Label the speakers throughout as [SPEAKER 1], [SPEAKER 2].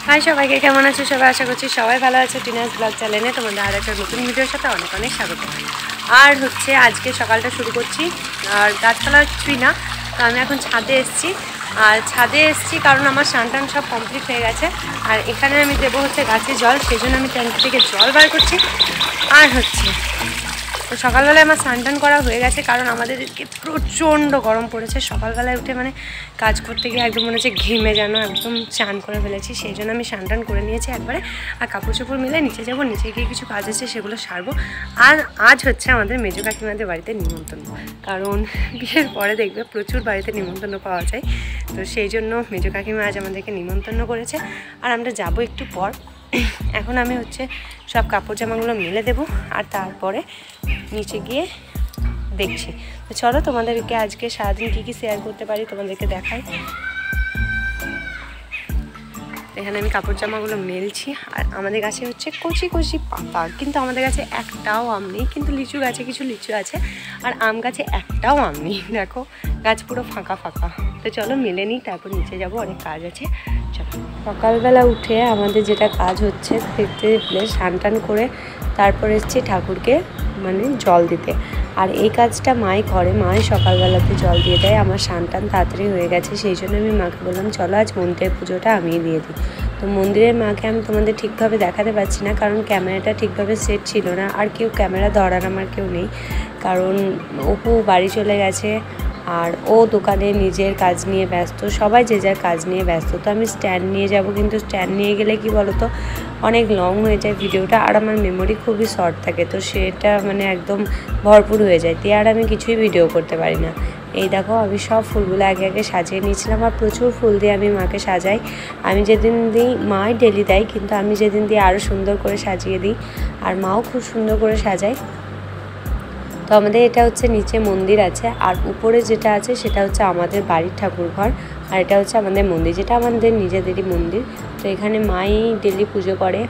[SPEAKER 1] High সবাইকে, কেমন আছো সবাই? আশা করছি সবাই ভালো আছে। টিনাস ব্লগ চ্যানেলে তোমাদের আর একটা নতুন ভিডিওর সাথে অনেক অনেক স্বাগত। আর হচ্ছে আজকে সকালটা শুরু করছি। আর গাছপালা কিছুই না, তো আমি এখন ছাদে এসেছি। আর ছাদে এসেছি কারণ আমার স্নান টান সব কমপ্লিট হয়ে গেছে। আর এখানে আমি দেবো হচ্ছে গাছে জল, সেই জন্য আমি ট্যাঙ্কি থেকে জল বার করছি। আর হচ্ছে তো সকালবেলায় আমার স্নান টান করা হয়ে গেছে, কারণ আমাদেরকে প্রচণ্ড গরম পড়েছে। সকালবেলায় উঠে মানে কাজ করতে গিয়ে একদম মনে হচ্ছে ঘেমে যেন একদম স্নান করে ফেলেছি, সেই জন্য আমি স্নান টান করে নিয়েছি একবারে। আর কাপড় চোপড় মিলে নিচে যাবো, নিচে গিয়ে কিছু কাজ আছে সেগুলো সারবো। আর আজ হচ্ছে আমাদের মেজো কাকিমাদের বাড়িতে নিমন্ত্রণ, কারণ বিয়ের পরে দেখবে প্রচুর বাড়িতে নিমন্ত্রণ পাওয়া যায়। তো সেই জন্য মেজো কাকিমা আজ আমাদেরকে নিমন্ত্রণ করেছে, আর আমরা যাবো একটু পর। এখন আমি হচ্ছে সব কাপড় জামাগুলো মেলে দেবো, আর তারপরে নিচে গিয়ে দেখছি। তো চলো তোমাদেরকে আজকে সারাদিন কী কী শেয়ার করতে পারি তোমাদেরকে দেখাই। এখানে আমি কাপড় জামাগুলো মেলছি। আর আমাদের গাছে হচ্ছে কচি কচি পাতা, কিন্তু আমাদের গাছে একটাও আম নেই। কিন্তু লিচু গাছে কিছু লিচু আছে, আর আম গাছে একটাও আম নেই। দেখো গাছ পুরো ফাঁকা ফাঁকা। তো চলো মেলে নিই, তারপর নিচে যাব, অনেক কাজ আছে। চলো। সকালবেলা উঠে আমাদের যেটা কাজ হচ্ছে, দেখতে স্নান টান করে তারপর এসেছি ঠাকুরকে মানে জল দিতে। আর এই কাজটা মাই করে, মাই সকালবেলাতে জল দিয়ে দেয়। আমার স্নান টান তাড়াতাড়ি হয়ে গেছে, সেই জন্য আমি মাকে বললাম চলো আজ মন্দিরের পুজোটা আমিই দিয়ে দিই। তো মন্দিরের মাকে আমি তোমাদের ঠিকভাবে দেখাতে পারছি না, কারণ ক্যামেরাটা ঠিকভাবে সেট ছিল না। আর কেউ ক্যামেরা ধরার আমার কেউ নেই, কারণ অপু বাড়ি চলে গেছে, আর ও দোকানে নিজের কাজ নিয়ে ব্যস্ত, সবাই যে যার কাজ নিয়ে ব্যস্ত। তো আমি স্ট্যান্ড নিয়ে যাব, কিন্তু স্ট্যান্ড নিয়ে গেলে কি বলো তো অনেক লং হয়ে যায় ভিডিওটা, আর আমার মেমোরি খুবই শর্ট থাকে, তো সেটা মানে একদম ভরপুর হয়ে যায়, দিয়ে আর আমি কিছুই ভিডিও করতে পারি না। এই দেখো আমি সব ফুলগুলো আগে আগে সাজিয়ে নিয়েছিলাম, আর প্রচুর ফুল দিয়ে আমি মাকে সাজাই। আমি যেদিন দিই মাই ডেলি দেয়, কিন্তু আমি যেদিন দিই আরও সুন্দর করে সাজিয়ে দিই, আর মাও খুব সুন্দর করে সাজায়। তো আমাদের এটা হচ্ছে নিচে মন্দির আছে, আর উপরে যেটা আছে সেটা হচ্ছে আমাদের বাড়ির ঠাকুর ঘর, আর এটা হচ্ছে আমাদের মন্দির, যেটা আমাদের নিজেদেরই মন্দির। তো এখানে মাই ডেলি পুজো করে।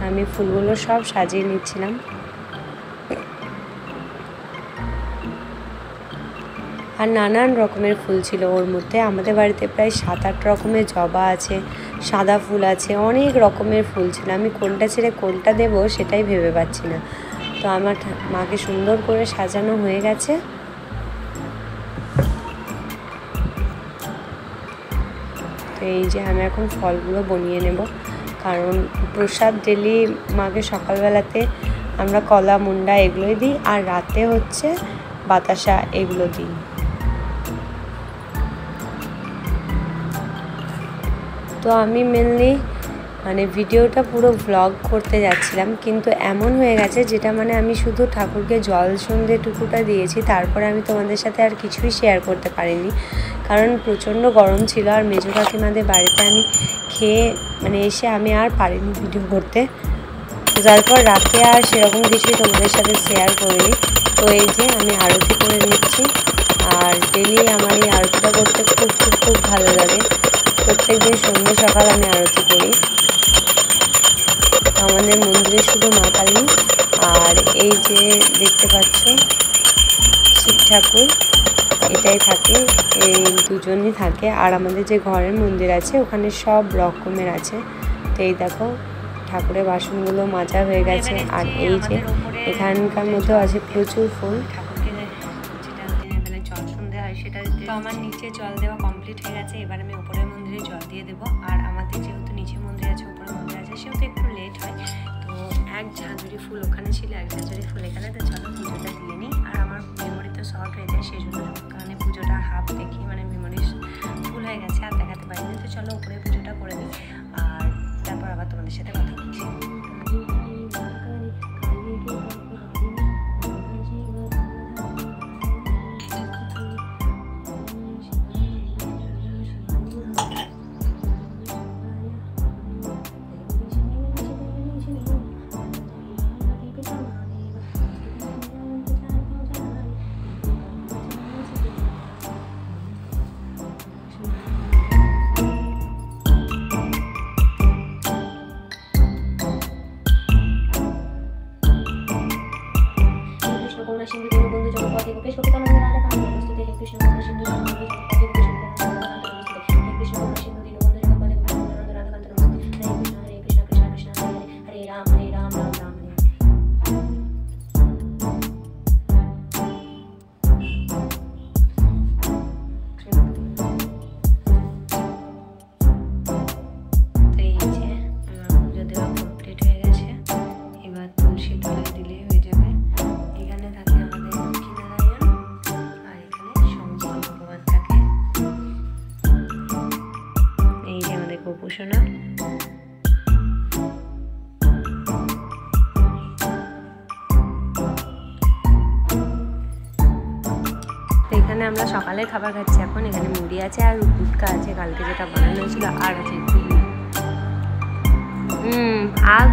[SPEAKER 1] আমি ফুলগুলো সব সাজিয়ে নিচ্ছিলাম। আর নানান রকমের ফুল ছিল ওর মধ্যে। আমাদের বাড়িতে প্রায় 7-8 রকমের জবা আছে, সাদা ফুল আছে, অনেক রকমের ফুল ছিল। আমি কোনটা ছেড়ে কোনটা দেব সেটাই ভেবে পাচ্ছি না। তো আমার মাকে সুন্দর করে সাজানো হয়ে গেছে। তো এই যে আমি এখন ফলগুলো বনিয়ে নেব, কারণ প্রসাদ ডেলি মাকে সকালবেলাতে আমরা কলা মুন্ডা এগুলোই দিই, আর রাতে হচ্ছে বাতাসা এগুলো দিই। তো আমি মেনলি মানে ভিডিওটা পুরো ভ্লগ করতে যাচ্ছিলাম, কিন্তু এমন হয়ে গেছে যেটা মানে আমি শুধু ঠাকুরকে জল সন্ধ্যেটুকুটা দিয়েছি, তারপরে আমি তোমাদের সাথে আর কিছুই শেয়ার করতে পারিনি, কারণ প্রচণ্ড গরম ছিল। আর মেজো কাকিমাদের বাড়িতে আমি খেয়ে মানে এসে আমি আর পারিনি ভিডিও করতে, তারপর রাতে আর সেরকম কিছুই তোমাদের সাথে শেয়ার করিনি। তো এই যে আমি আরতি করে নিচ্ছি, আর ডেলি আমার এই আরতিটা করতে খুব খুব খুব ভালো লাগে। প্রত্যেকদিন সন্ধ্যে সকাল আমি আরতি করি। আমাদের মন্দিরে শুধু মা কালী আর এই যে দেখতে পাচ্ছ শিব ঠাকুর, এটাই থাকে, এই দুজনই থাকে। আর আমাদের যে ঘরের মন্দির আছে ওখানে সব রকমের আছে। তো এই দেখো ঠাকুরের বাসনগুলো মাজা হয়ে গেছে, আর এই যে এখানকার মধ্যেও আছে প্রচুর ফুল। ঠাকুরকে যেটা দিনের বেলায় জল সন্ধ্যা হয় সেটা তো আমার নিচে জল দেওয়া কমপ্লিট হয়ে গেছে। এবার আমি উপরের মন্দিরে জল দিয়ে দেবো। আর আমাদের যেহেতু নিচে মন্দির আছে উপরে মন্দির আছে, সেহেতু একটু লেট হয়। তো এক ঝাঁঝরি ফুল ওখানে ছিল, এক ঝাঁঝরি ফুল এখানে। তো চলো পুজোটা দিয়ে নিই। আর আমার মেমোরি তো শর্ট হয়ে যায়, সেই জন্য কারণে পুজোটা হাফ দেখি মানে মেমোরি ফুল হয়ে গেছে আর দেখাতে পারিনি। তো চলো উপরে পুজোটা করে নিই, আর তারপর আবার তোমাদের সাথে কথা বলছি। সোনা। এখানে আমরা সকালের খাবার খাচ্ছি এখন। এখানে মুড়ি আছে আর গুটকা আছে, কালকে যেটা বানানো হয়েছিল, আর আছে আর